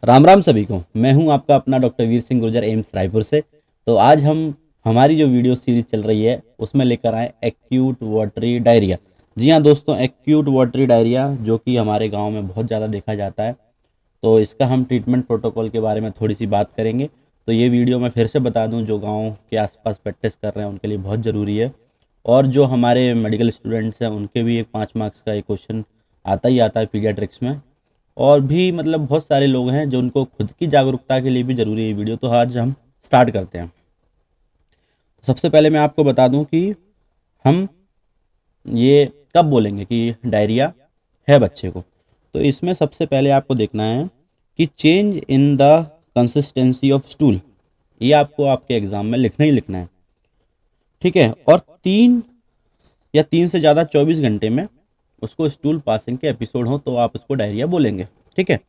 राम राम सभी को। मैं हूं आपका अपना डॉक्टर वीर सिंह गुर्जर, एम्स रायपुर से। तो आज हम हमारी जो वीडियो सीरीज चल रही है उसमें लेकर आए एक्यूट वाटरी डायरिया। जी हाँ दोस्तों, एक्यूट वाटरी डायरिया जो कि हमारे गांव में बहुत ज़्यादा देखा जाता है। तो इसका हम ट्रीटमेंट प्रोटोकॉल के बारे में थोड़ी सी बात करेंगे। तो ये वीडियो मैं फिर से बता दूं, जो गांव के आसपास प्रैक्टिस कर रहे हैं उनके लिए बहुत ज़रूरी है। और जो हमारे मेडिकल स्टूडेंट्स हैं उनके भी एक 5 मार्क्स का एक क्वेश्चन आता ही आता है पीडियाट्रिक्स में। और भी मतलब बहुत सारे लोग हैं जो उनको खुद की जागरूकता के लिए भी ज़रूरी है ये वीडियो। तो आज हम स्टार्ट करते हैं। सबसे पहले मैं आपको बता दूं कि हम ये कब बोलेंगे कि डायरिया है बच्चे को। तो इसमें सबसे पहले आपको देखना है कि change in the consistency of stool, ये आपको आपके एग्जाम में लिखना ही लिखना है, ठीक है। और 3 से ज़्यादा 24 घंटे में उसको स्टूल पासिंग के एपिसोड हो तो आप उसको डायरिया बोलेंगे, ठीक है।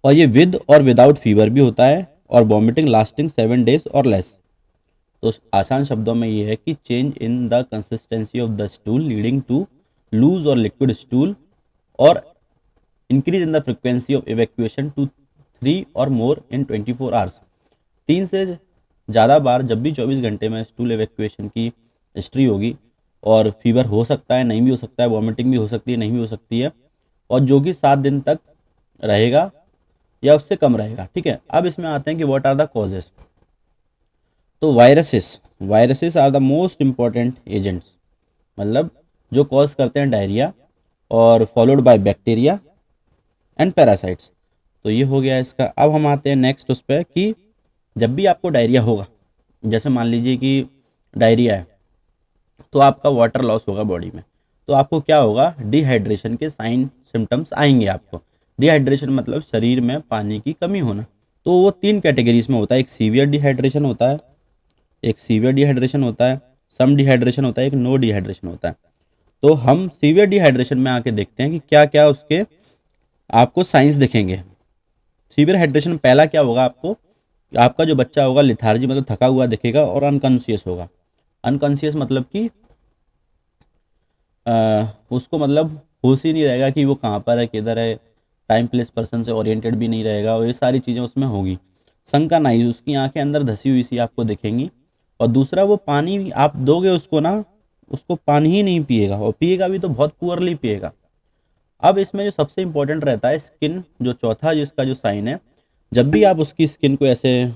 और ये विद और विदाउट फीवर भी होता है, और वॉमिटिंग लास्टिंग 7 डेज और लेस। तो आसान शब्दों में ये है कि change in the consistency of the stool leading to loose और लिक्विड स्टूल, और increase in the frequency of evacuation to 3 और मोर इन 24 आवर्स। 3 से ज़्यादा बार जब भी 24 घंटे में स्टूल इवैक्यूएशन की हिस्ट्री होगी, और फीवर हो सकता है, नहीं भी हो सकता है, वॉमिटिंग भी हो सकती है, नहीं भी हो सकती है, और जो कि 7 दिन तक रहेगा या उससे कम रहेगा, ठीक है। अब इसमें आते हैं कि व्हाट आर द कॉजेस। तो viruses are the most important agents, मतलब जो कॉज करते हैं डायरिया, और followed by bacteria and parasites. तो ये हो गया इसका। अब हम आते हैं नेक्स्ट उस पर कि जब भी आपको डायरिया होगा, जैसे मान लीजिए कि डायरिया है तो आपका वाटर लॉस होगा बॉडी में। तो आपको क्या होगा, डिहाइड्रेशन के साइन सिम्टम्स आएंगे आपको। डिहाइड्रेशन मतलब शरीर में पानी की कमी होना। तो वो 3 कैटेगरीज में होता है, एक सीवियर डिहाइड्रेशन होता है, एक सीवियर डिहाइड्रेशन होता है, सम डिहाइड्रेशन होता है, एक नो डिहाइड्रेशन होता है। तो हम सीवियर डिहाइड्रेशन में आके देखते हैं कि क्या क्या उसके आपको साइंस दिखेंगे। सीवियर हाइड्रेशन पहला क्या होगा आपको, आपका जो बच्चा होगा लिथार्जी मतलब थका हुआ दिखेगा और अनकॉन्शियस होगा। अनकॉन्शियस मतलब कि उसको मतलब होश ही नहीं रहेगा कि वो कहाँ पर है, किधर है, टाइम प्लेस पर्सन से ओरिएंटेड भी नहीं रहेगा, और ये सारी चीज़ें उसमें होगी। संका नाइज, उसकी आंखें अंदर धसी हुई सी आपको दिखेंगी। और दूसरा, वो पानी आप दोगे उसको ना, उसको पानी ही नहीं पिएगा, और पिएगा भी तो बहुत पुअरली पिएगा। अब इसमें जो सबसे इंपॉर्टेंट रहता है स्किन, जो चौथा जिसका जो साइन है, जब भी आप उसकी स्किन को ऐसे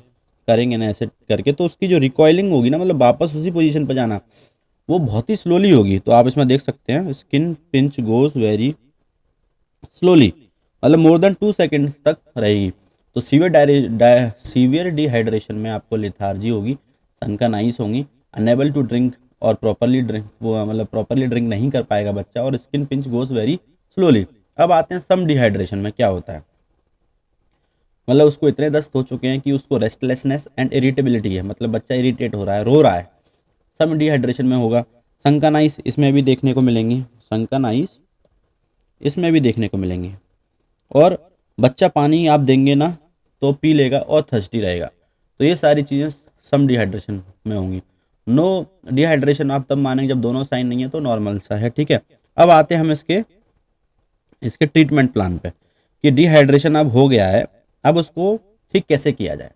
करेंगे ना, ऐसे करके, तो उसकी जो रिकॉइलिंग होगी ना, मतलब वापस उसी पोजीशन पर जाना, वो बहुत ही स्लोली होगी। तो आप इसमें देख सकते हैं skin pinch goes very slowly, मतलब मोर देन 2 सेकेंड्स तक रहेगी। तो सीवियर डिहाइड्रेशन में आपको लिथार्जी होगी, सनकन आइज होंगी, अनेबल टू ड्रिंक और प्रॉपरली ड्रिंक, वो मतलब प्रॉपरली ड्रिंक नहीं कर पाएगा बच्चा, और skin pinch goes very slowly. अब आते हैं सम डिहाइड्रेशन में क्या होता है, मतलब उसको इतने दस्त हो चुके हैं कि उसको रेस्टलेसनेस एंड इरिटेबिलिटी है, मतलब बच्चा इरिटेट हो रहा है, रो रहा है, सम डिहाइड्रेशन में होगा। संकन आइस इसमें भी देखने को मिलेंगी, संकन आइस इसमें भी देखने को मिलेंगी। और बच्चा पानी आप देंगे ना तो पी लेगा और थर्स्टी रहेगा। तो ये सारी चीज़ें सम डिहाइड्रेशन में होंगी। नो डिहाइड्रेशन आप तब मानेंगे जब दोनों साइन नहीं है, तो नॉर्मल सा है, ठीक है। अब आते हैं हम इसके इसके ट्रीटमेंट प्लान पे कि डिहाइड्रेशन अब हो गया है, अब उसको ठीक कैसे किया जाए।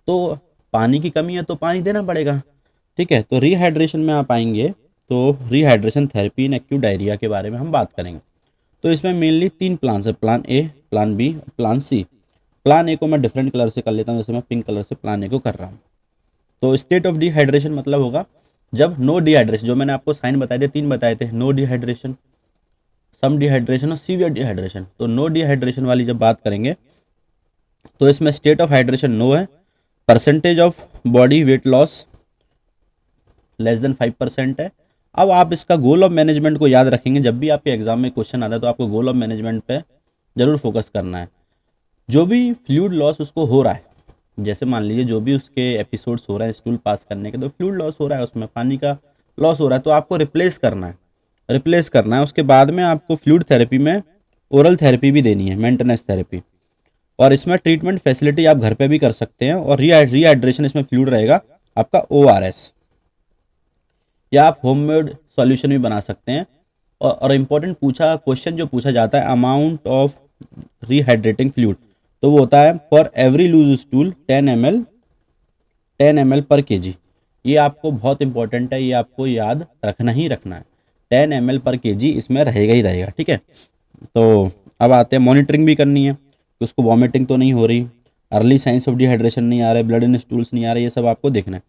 तो पानी की कमी है तो पानी देना पड़ेगा, ठीक है। तो रिहाइड्रेशन में आप आएंगे तो rehydration therapy in acute diarrhoea के बारे में हम बात करेंगे। तो इसमें मेनली 3 प्लान है, plan A, plan B, plan C. Plan A को मैं डिफरेंट कलर से कर लेता हूँ, जैसे मैं पिंक कलर से प्लान ए को कर रहा हूँ। तो स्टेट ऑफ डिहाइड्रेशन मतलब होगा जब नो डिहाइड्रेशन, जो मैंने आपको साइन बताए थे, 3 बताए थे, नो डिहाइड्रेशन, सम डिहाइड्रेशन और सीवियर डिहाइड्रेशन। तो नो डिहाइड्रेशन वाली जब बात करेंगे तो इसमें स्टेट ऑफ हाइड्रेशन नो है, percentage of body weight loss less than 5% है। अब आप इसका गोल ऑफ मैनेजमेंट को याद रखेंगे, जब भी आपके एग्जाम में क्वेश्चन आता है तो आपको गोल ऑफ मैनेजमेंट पे जरूर फोकस करना है। जो भी फ्लूइड लॉस उसको हो रहा है, जैसे मान लीजिए जो भी उसके एपिसोड्स हो रहे हैं स्टूल पास करने के, तो फ्लूइड लॉस हो रहा है, उसमें पानी का लॉस हो रहा है, तो आपको रिप्लेस करना है, रिप्लेस करना है। उसके बाद में आपको फ्लूइड थेरेपी में ओरल थेरेपी भी देनी है, मेंटेनेंस थेरेपी। और इसमें ट्रीटमेंट फैसिलिटी आप घर पे भी कर सकते हैं, और रीहाइड्रेशन इसमें फ्लूइड रहेगा आपका ORS, या आप होममेड सॉल्यूशन भी बना सकते हैं। और इम्पोर्टेंट पूछा क्वेश्चन जो पूछा जाता है, अमाउंट ऑफ रिहाइड्रेटिंग फ्लूइड, तो वो होता है for every loose stool 10 ml per KG. ये आपको बहुत इंपॉर्टेंट है, ये आपको याद रखना ही रखना है। 10 ml पर केजी इसमें रहेगा ही रहेगा, ठीक है। तो अब आते हैं, मॉनिटरिंग भी करनी है कि उसको वॉमिटिंग तो नहीं हो रही, अर्ली साइंस ऑफ डिहाइड्रेशन नहीं आ रहे, ब्लड इन स्टूल्स नहीं आ रहे, ये सब आपको देखना है।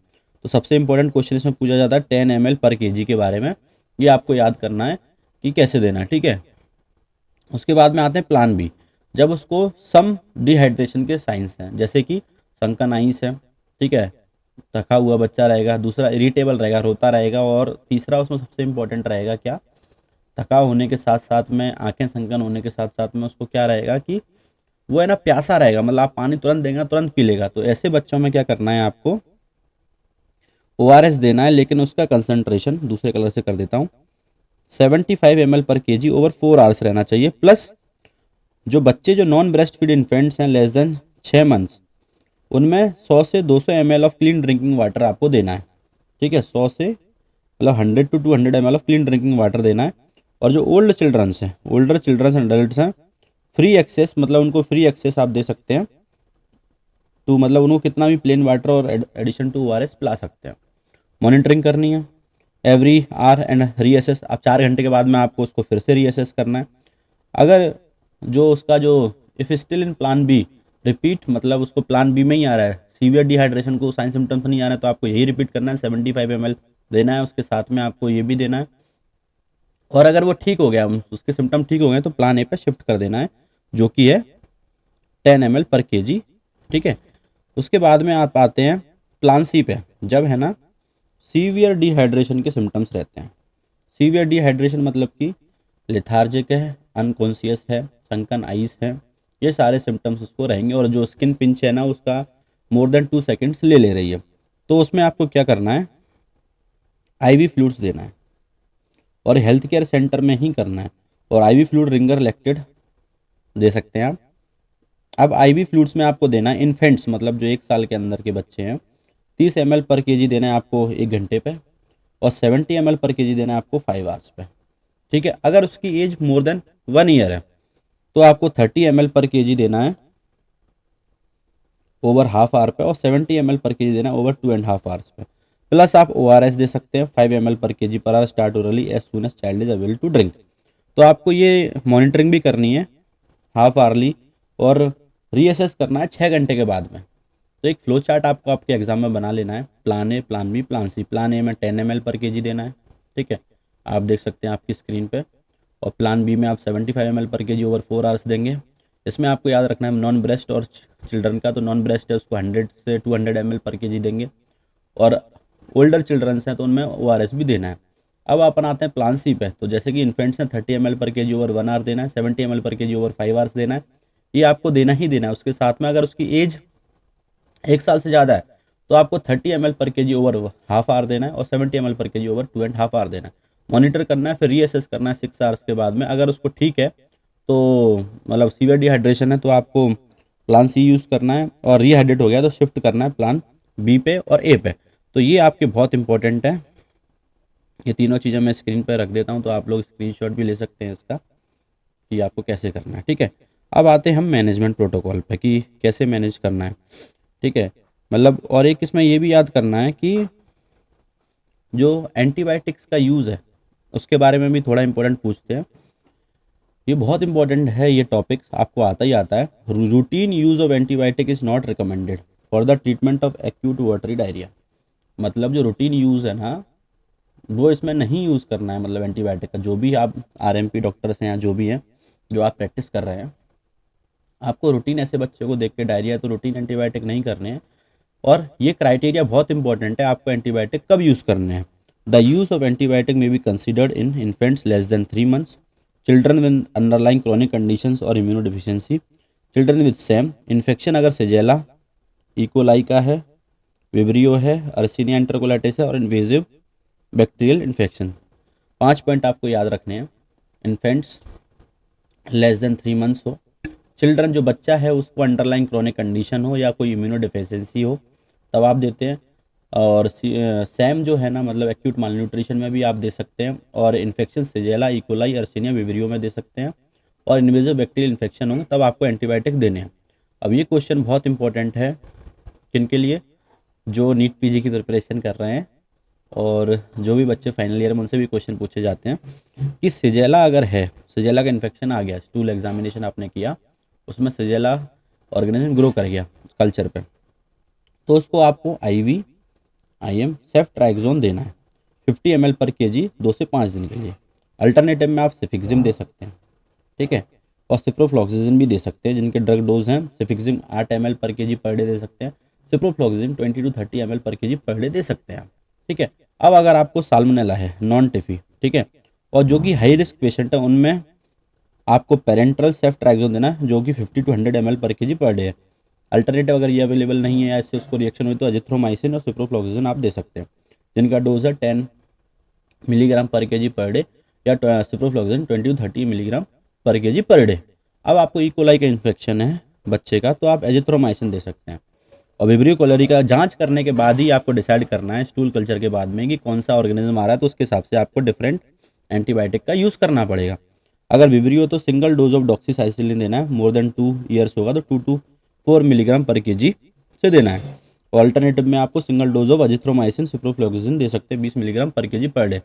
तो सबसे इंपॉर्टेंट क्वेश्चन इसमें पूछा जाता है 10 ml पर केजी के बारे में, ये आपको याद करना है कि कैसे देना है, ठीक है। उसके बाद में आते हैं प्लान बी, जब उसको सम डिहाइड्रेशन के साइंस हैं, जैसे कि सनकन आइस है, ठीक है, थका हुआ बच्चा रहेगा, दूसरा इरिटेबल रहेगा, रोता रहेगा, और तीसरा उसमें सबसे इंपॉर्टेंट रहेगा क्या, थका होने के साथ साथ में, आंखें संकन होने के साथ साथ में उसको क्या रहेगा कि वो है ना प्यासा रहेगा, मतलब आप पानी तुरंत देंगे तुरंत पी लेगा। तो ऐसे बच्चों में क्या करना है, आपको ओआरएस देना है, लेकिन उसका कंसंट्रेशन दूसरे कलर से कर देता हूँ, 75 ml per KG over 4 hours रहना चाहिए। प्लस जो बच्चे जो नॉन ब्रेस्ट फीड इन्फेंट्स हैं लेस देन 6 मंथ्स, उनमें 100 से 200 ml of clean drinking water आपको देना है, ठीक है। 100 से मतलब 100 to 200 ml of clean drinking water देना है। और जो ओल्डर चिल्ड्रंस एंड एडल्ट्स हैं, फ्री एक्सेस, मतलब उनको फ्री एक्सेस आप दे सकते हैं, तो मतलब उनको कितना भी प्लेन वाटर और एडिशन टू ओआरएस पिला सकते हैं। मॉनिटरिंग करनी है एवरी आवर एंड रीअसेस, आप 4 घंटे के बाद में आपको उसको फिर से रीअसेस करना है। अगर जो उसका जो if still in plan B repeat, मतलब उसको प्लान बी में ही आ रहा है, सीवियर डिहाइड्रेशन को साइन सिम्टम्स नहीं आ रहा है, तो आपको यही रिपीट करना है, 75 ml देना है, उसके साथ में आपको ये भी देना है। और अगर वो ठीक हो गया, उसके सिम्टम ठीक हो गए, तो प्लान ए पे शिफ्ट कर देना है, जो कि है 10 ml पर केजी, ठीक है। उसके बाद में आप आते हैं प्लान सी पे, जब है ना सीवियर डिहाइड्रेशन के सिम्टम्स रहते हैं। सीवियर डिहाइड्रेशन मतलब कि लेथार्जिक है, अनकॉन्शियस है, संकन आइस है, ये सारे सिम्टम्स उसको रहेंगे, और जो स्किन पिंच है ना उसका मोर देन 2 सेकेंड्स ले रही है, तो उसमें आपको क्या करना है, आईवी फ्लूइड्स देना है, और हेल्थ केयर सेंटर में ही करना है। और आईवी फ्लूइड रिंगर लैक्टेड दे सकते हैं आप। अब आईवी फ्लूइड्स में आपको देना है इन्फेंट्स, मतलब जो 1 साल के अंदर के बच्चे हैं, 30 ml पर केजी देना है आपको 1 घंटे पे, और 70 ml पर केजी देना है आपको 5 आवर्स पे, ठीक है। अगर उसकी एज मोर देन 1 ईयर है, तो आपको 30 ml पर केजी देना है ओवर हाफ आवर पे, और 70 ml पर केजी देना है ओवर 2.5 आवर्स पे। प्लस आप ओआरएस दे सकते हैं 5 ml per KG per hour, start orally as soon as child is able to drink. तो आपको ये मॉनिटरिंग भी करनी है हाफ आवर्ली, और रीअसेस करना है 6 घंटे के बाद में। तो एक फ्लो चार्ट आपको आपके एग्जाम में बना लेना है, plan A, plan B, plan C. Plan A में 10 ml पर केजी देना है, ठीक है, आप देख सकते हैं आपकी स्क्रीन पे। और प्लान बी में आप 75 ml per KG over 4 hours देंगे। इसमें आपको याद रखना है नॉन ब्रेस्ट और चिल्ड्रन का, तो नॉन ब्रेस्ट है उसको 100 से 200 ml पर केजी देंगे, और ओल्डर चिल्ड्रंस हैं तो उनमें ओआरएस भी देना है। अब अपन आते हैं प्लान सी पे, तो जैसे कि इन्फेंट्स हैं 30 ml per KG over 1 our देना है, 70 ml per KG over 5 hours देना है, ये आपको देना ही देना है। उसके साथ में अगर उसकी एज 1 साल से ज़्यादा है, तो आपको 30 ml per KG over half hour देना है, और 70 ml per KG over 2.5 our देना है। मॉनिटर करना है, फिर रीअसेस करना है 6 आवर्स के बाद में। अगर उसको ठीक है, तो मतलब सीवियर डिहाइड्रेशन है, तो आपको प्लान सी यूज़ करना है, और रीहाइड्रेट हो गया तो शिफ्ट करना है प्लान बी पे और ए पे। तो ये आपके बहुत इंपॉर्टेंट है। ये तीनों चीज़ें मैं स्क्रीन पर रख देता हूँ, तो आप लोग स्क्रीनशॉट भी ले सकते हैं इसका कि आपको कैसे करना है, ठीक है। अब आते हैं हम मैनेजमेंट प्रोटोकॉल पे कि कैसे मैनेज करना है, ठीक है। मतलब और एक इसमें ये भी याद करना है कि जो एंटीबायोटिक्स का यूज़ है उसके बारे में भी थोड़ा इंपॉर्टेंट पूछते हैं। ये बहुत इंपॉर्टेंट है, ये टॉपिक आपको आता ही आता है। Routine use of antibiotic is not recommended for the treatment of acute watery diarrhoea. मतलब जो रूटीन यूज़ है ना, वो इसमें नहीं यूज़ करना है, मतलब एंटीबायोटिक का। जो भी आप आरएमपी डॉक्टर्स हैं या जो भी हैं जो आप प्रैक्टिस कर रहे हैं, आपको रूटीन ऐसे बच्चे को देख के डायरिया, तो रूटीन एंटीबायोटिक नहीं करने हैं। और ये क्राइटेरिया बहुत इंपॉर्टेंट है, आपको एंटीबायोटिक कब यूज़ करने हैं। The use of antibiotic may be considered in infants less than 3 months, children with underlying chronic conditions और immunodeficiency, children with same infection, अगर सेजेला इकोलाई का है, विब्रियो है, अर्सिनिया इंटरकोलाइटिस है, और इन्वेजिव बैक्टीरियल इन्फेक्शन। 5 पॉइंट आपको याद रखने हैं। इन्फेंट्स लेस देन 3 मंथ्स हो, चिल्ड्रन जो बच्चा है उसको अंडरलाइन क्रॉनिक कंडीशन हो या कोई इम्यूनो डिफिशियंसी हो, तब आप देते हैं। और सैम जो है ना, मतलब एक्यूट माल न्यूट्रिशन में भी आप दे सकते हैं, और इन्फेक्शन सेजेला इकोलाई अर्सिनिया विवरियो में दे सकते हैं, और इन्वेजिव बैक्टीरियल इन्फेक्शन होंगे तब आपको एंटीबायोटिक देने हैं। अब ये क्वेश्चन बहुत इंपॉर्टेंट है किन के लिए, जो नीट पीजी की प्रिपरेशन कर रहे हैं और जो भी बच्चे फाइनल ईयर में, उनसे भी क्वेश्चन पूछे जाते हैं कि सिजेला अगर है, सिजेला का इन्फेक्शन आ गया, स्टूल एग्जामिनेशन आपने किया, उसमें सिजेला ऑर्गेनिज्म ग्रो कर गया कल्चर पे, तो उसको आपको IV IM सेफ्ट्राइक्सोन देना है 50 ml पर केजी 2 से 5 दिन के लिए। अल्टरनेटिव में आप सिफिक्सिम दे सकते हैं, ठीक है, और सिप्रोफ्लॉक्सिसिन भी दे सकते हैं, जिनके ड्रग डोज हैं सिफिक्सिम 8 ml per KG per day they सकते हैं, ciprofloxacin 20 to 30 ml per KG per day they सकते हैं आप, ठीक है। अब अगर आपको साल्मोनेला है नॉन टिफी, ठीक है, और जो कि हाई रिस्क पेशेंट है, उनमें आपको पेरेंट्रल सेफ्ट्राइक्सोन देना है, जो कि 50 to 100 ml per KG per day है। अल्टरनेटिव अगर ये अवेलेबल नहीं है या इससे उसको रिएक्शन हुई तो अजिथ्रोमाइसिन और सिप्रोफ्लॉक्सिसिन आप दे सकते हैं, जिनका डोज है 10 mg पर केजी पर डे, या सिप्रोफ्लॉक्सिसिन 20 to 30 mg पर केजी पर डे। अब आपको इकोलाई का इन्फेक्शन है बच्चे का, तो आप एजिथ्रोमाइसिन दे सकते हैं। और विब्रियो कोलरी का जांच करने के बाद ही आपको डिसाइड करना है स्टूल कल्चर के बाद में कि कौन सा ऑर्गेनिज्म आ रहा है, तो उसके हिसाब से आपको डिफरेंट एंटीबायोटिक का यूज़ करना पड़ेगा। अगर विब्रियो तो सिंगल डोज ऑफ डॉक्सीसाइक्लिन देना है, मोर देन 2 years होगा तो 2 to 4 mg पर केजी से देना है। और अल्टरनेटिव में आपको single dose of azithromycin ciprofloxacin दे सकते हैं 20 mg पर केजी पर डे।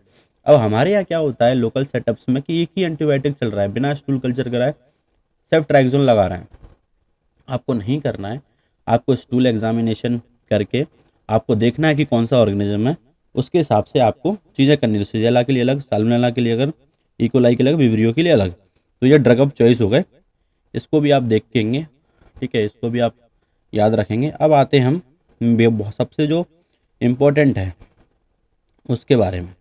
अब हमारे यहाँ क्या होता है लोकल सेटअप्स में कि एक ही एंटीबायोटिक चल रहा है, बिना स्टूल कल्चर कराए सेफ्ट्राइक्सोन लगा रहे हैं। आपको नहीं करना है, आपको स्टूल एग्जामिनेशन करके आपको देखना है कि कौन सा ऑर्गेनिज्म है, उसके हिसाब से आपको चीज़ें करनी है। सिजेला के लिए अलग, साल्मोनेला के लिए अलग, इकोलाई के लिए अलग, विब्रियो के लिए अलग। तो ये ड्रग ऑफ चॉइस हो गए, इसको भी आप देखेंगे, ठीक है, इसको भी आप याद रखेंगे। अब आते हैं हम सबसे जो इम्पोर्टेंट है उसके बारे में।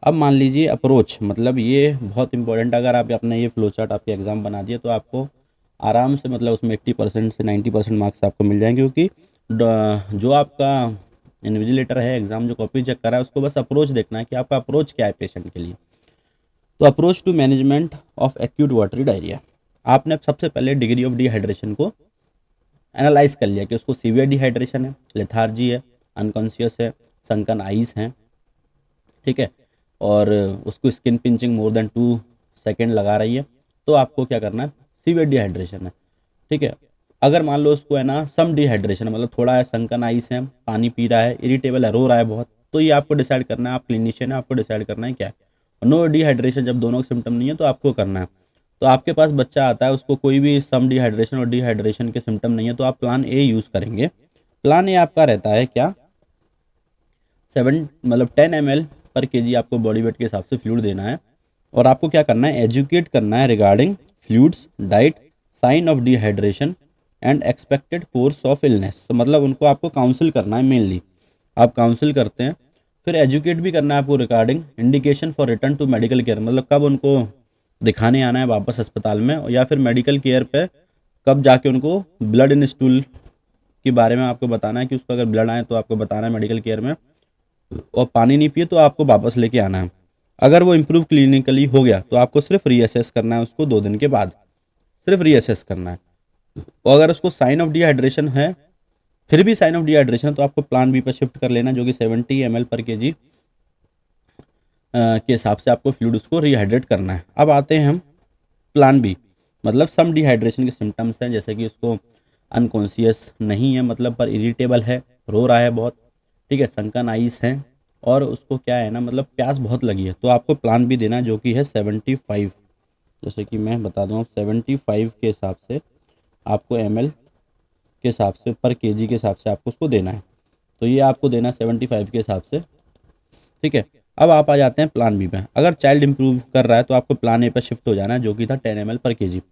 अब मान लीजिए अप्रोच, मतलब ये बहुत इंपॉर्टेंट, अगर आप अपने ये फ्लो चार्ट आपके एग्ज़ाम बना दिए तो आपको आराम से, मतलब उसमें 80% से 90% मार्क्स आपको मिल जाएंगे, क्योंकि जो आपका इन्विजिलेटर है एग्ज़ाम जो कॉपी चेक कर रहा है, उसको बस अप्रोच देखना है कि आपका अप्रोच क्या है पेशेंट के लिए। तो approach to management of acute watery diarrhoea, आपने सबसे पहले डिग्री ऑफ डिहाइड्रेशन को एनालाइज कर लिया कि उसको सीवियर डिहाइड्रेशन है, लेथार्जी है, अनकॉन्शियस है, सनकन आइज हैं, ठीक है, और उसको skin pinching more than 2 second लगा रही है, तो आपको क्या करना है, सीवियर डिहाइड्रेशन है, ठीक है। अगर मान लो उसको है ना सम डिहाइड्रेशन है, मतलब थोड़ा है, सनकन आइस है, पानी पी रहा है, इरिटेबल है, रो रहा है बहुत, तो ये आपको डिसाइड करना है, आप क्लिनिशियन है, आपको डिसाइड करना है क्या है। नो डिहाइड्रेशन, जब दोनों के सिम्टम नहीं है तो आपको करना है। तो आपके पास बच्चा आता है, उसको कोई भी सम डिहाइड्रेशन और डिहाइड्रेशन के सिम्टम नहीं है, तो आप प्लान ए यूज़ करेंगे। प्लान ए आपका रहता है क्या, 10 ml पर केजी आपको बॉडी वेट के हिसाब से फ्लूइड देना है, और आपको क्या करना है, एजुकेट करना है regarding fluids, diet, sign of dehydration and expected course of illness. मतलब उनको आपको काउंसिल करना है, मेनली आप काउंसिल करते हैं। फिर एजुकेट भी करना है आपको regarding indication for return to medical care, मतलब कब उनको दिखाने आना है वापस अस्पताल में, या फिर मेडिकल केयर पे कब जाके उनको ब्लड इन स्टूल के बारे में आपको बताना है कि उसको अगर ब्लड आए तो आपको बताना है मेडिकल केयर में, और पानी नहीं पिए तो आपको वापस लेके आना है। अगर वो इम्प्रूव क्लिनिकली हो गया तो आपको सिर्फ रीअसेस करना है, उसको 2 दिन के बाद सिर्फ रीअसेस करना है। और अगर उसको साइन ऑफ डिहाइड्रेशन है, फिर भी साइन ऑफ डिहाइड्रेशन, तो आपको प्लान बी पर शिफ्ट कर लेना, जो कि 70 ml पर केजी के हिसाब से आपको फ्लूइड उसको रिहाइड्रेट करना है। अब आते हैं हम प्लान बी, मतलब सम डिहाइड्रेशन के सिम्टम्स हैं, जैसे कि उसको अनकॉन्शियस नहीं है, मतलब पर इरिटेबल है, रो रहा है बहुत, ठीक है, सनकन आइस है, और उसको क्या है ना, मतलब प्यास बहुत लगी है, तो आपको प्लान बी देना, जो कि है 75, जैसे कि मैं बता दूँ 75 के हिसाब से आपको ml के हिसाब से पर केजी के हिसाब से आपको उसको देना है। तो ये आपको देना 75 के हिसाब से, ठीक है। अब आप आ जाते हैं प्लान बी में। अगर चाइल्ड इंप्रूव कर रहा है तो आपको प्लान ए पर शिफ्ट हो जाना है, जो कि था 10 ml पर केजी।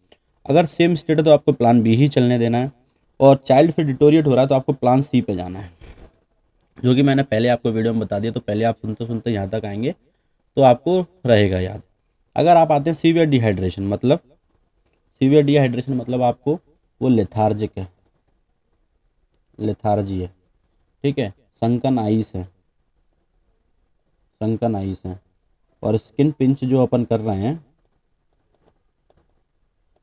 अगर सेम स्टेट है तो आपको प्लान बी ही चलने देना है, और चाइल्ड फिर डिटोरिएट हो रहा है तो आपको प्लान सी पे जाना है, जो कि मैंने पहले आपको वीडियो में बता दिया, तो पहले आप सुनते सुनते यहाँ तक आएंगे तो आपको रहेगा याद। अगर आप आते हैं सीवियर डिहाइड्रेशन, मतलब सीवियर डिहाइड्रेशन मतलब आपको वो लेथार्जिक है, लेथार्जी है, ठीक है, सनकन आइस है, सनकन आइस है, और स्किन पिंच जो अपन कर रहे हैं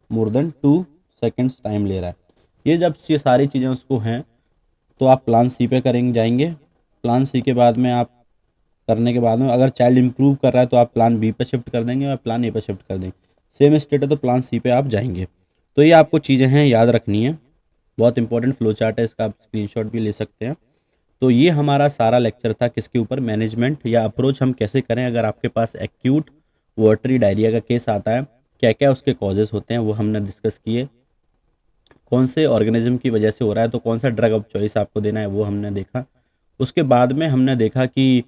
मोर देन 2 सेकेंड्स टाइम ले रहा है, ये जब ये सारी चीज़ें उसको हैं तो आप प्लान सी पे करेंगे जाएंगे। प्लान सी के बाद में आप करने के बाद में अगर चाइल्ड इंप्रूव कर रहा है तो आप प्लान बी पे शिफ्ट कर देंगे और प्लान ए पे शिफ्ट कर देंगे। सेम स्टेट है तो प्लान सी पे आप जाएंगे। तो ये आपको चीज़ें हैं याद रखनी है। बहुत इंपॉर्टेंट फ्लो चार्ट है, इसका आप स्क्रीनशॉट भी ले सकते हैं। तो ये हमारा सारा लेक्चर था किसके ऊपर, मैनेजमेंट या अप्रोच हम कैसे करें अगर आपके पास एक्यूट वाटरी डायरिया का केस आता है, क्या क्या उसके कॉजेज़ होते हैं वो हमने डिस्कस किए, कौन से ऑर्गेनिज्म की वजह से हो रहा है तो कौन सा ड्रग ऑफ चॉइस आपको देना है वो हमने देखा। उसके बाद में हमने देखा कि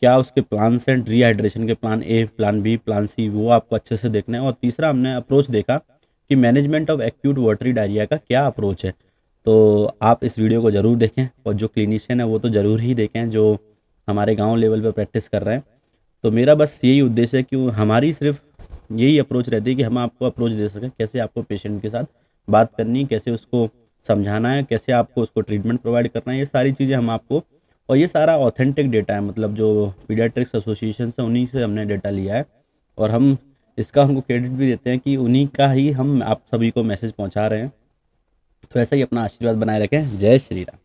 क्या उसके प्लान्स हैं, रिहाइड्रेशन के plan A, plan B, plan C, वो आपको अच्छे से देखना है। और तीसरा हमने अप्रोच देखा कि management of acute watery diarrhoea का क्या अप्रोच है। तो आप इस वीडियो को ज़रूर देखें और जो क्लिनिशियन है वो तो ज़रूर ही देखें जो हमारे गांव लेवल पे प्रैक्टिस कर रहे हैं। तो मेरा बस यही उद्देश्य है कि हमारी सिर्फ यही अप्रोच रहती है कि हम आपको अप्रोच दे सकें कैसे आपको पेशेंट के साथ बात करनी, कैसे उसको समझाना है, कैसे आपको उसको ट्रीटमेंट प्रोवाइड करना है, ये सारी चीज़ें हम आपको, और ये सारा ऑथेंटिक डेटा है, मतलब जो पीडियाट्रिक्स एसोसिएशन से उन्हीं से हमने डेटा लिया है। और हम इसका उनको क्रेडिट भी देते हैं कि उन्हीं का ही हम आप सभी को मैसेज पहुंचा रहे हैं। तो ऐसा ही अपना आशीर्वाद बनाए रखें। जय श्री राम।